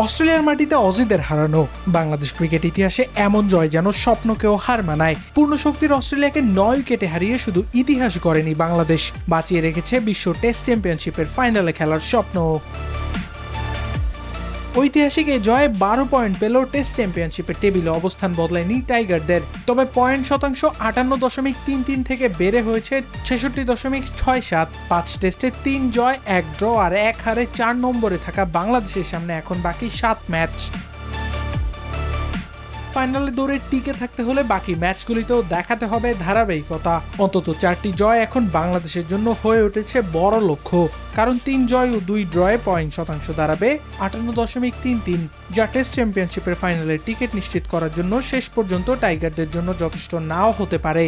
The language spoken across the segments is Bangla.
অস্ট্রেলিয়ার মাটিতে অজিদের হারানো বাংলাদেশ ক্রিকেট ইতিহাসে এমন জয় যেন স্বপ্নকেও হার মানায়। পূর্ণ শক্তির অস্ট্রেলিয়াকে 9 উইকেটে হারিয়ে শুধু ইতিহাস গড়েনি বাংলাদেশ, বাঁচিয়ে রেখেছে বিশ্ব টেস্ট চ্যাম্পিয়নশিপের ফাইনালে খেলার স্বপ্ন। ঐতিহাসিক এই জয়ে 12 পয়েন্ট পেল টেস্ট চ্যাম্পিয়নশিপের টেবিলে অবস্থান বদলায়নি টাইগারদের। তবে পয়েন্ট শতাংশ 58.33 থেকে বেড়ে হয়েছে 66.67। 5 টেস্টে 3 জয়, 1 ড্র আর 1 হারে 4 নম্বরে থাকা বাংলাদেশের সামনে এখন বাকি 7 ম্যাচ। ফাইনালে দৌড়ে টিকে থাকতে হলে বাকি ম্যাচগুলিতেও দেখাতে হবে ধারাবাহিকতা। অন্তত 4টি জয় এখন বাংলাদেশের জন্য হয়ে উঠেছে বড় লক্ষ্য, কারণ 3 জয় ও 2 ড্রয়ে পয়েন্ট শতাংশ দাঁড়াবে 58.33, যা টেস্ট চ্যাম্পিয়নশিপের ফাইনালে টিকিট নিশ্চিত করার জন্য শেষ পর্যন্ত টাইগারদের জন্য যথেষ্ট নাও হতে পারে।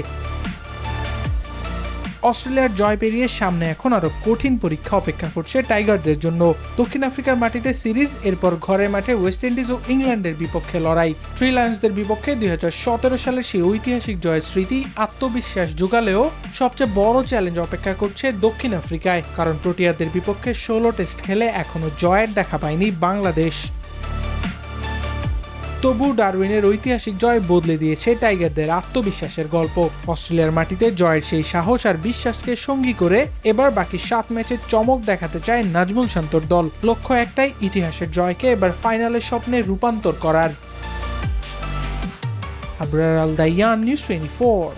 অস্ট্রেলিয়ার জয় পেরিয়ে সামনে এখন আরো কঠিন পরীক্ষা অপেক্ষা করছে টাইগারদের জন্য। দক্ষিণ আফ্রিকার মাটিতে সিরিজ, এরপর ঘরের মাঠে ওয়েস্ট ইন্ডিজ ও ইংল্যান্ডের বিপক্ষে লড়াই। থ্রি লায়ন্সদের বিপক্ষে 2017 সালের সেই ঐতিহাসিক জয়ের স্মৃতি আত্মবিশ্বাস জোগালেও সবচেয়ে বড় চ্যালেঞ্জ অপেক্ষা করছে দক্ষিণ আফ্রিকায়, কারণ প্রোটিয়াদের বিপক্ষে 16 টেস্ট খেলে এখনো জয়ের দেখা পায়নি বাংলাদেশ। তবু ডারউইনের ঐতিহাসিক জয় বদলে দিয়েছে টাইগারদের আত্মবিশ্বাসের গল্প। অস্ট্রেলিয়ার মাটিতে জয়ের সেই সাহস আর বিশ্বাসকে সঙ্গী করে এবার বাকি 7 ম্যাচে চমক দেখাতে চায় নাজমুল শান্তর দল। লক্ষ্য একটাই, ইতিহাসের জয়কে এবার ফাইনালের স্বপ্নে রূপান্তর করার। আবরার আল দাইয়ান, নিউজ 24।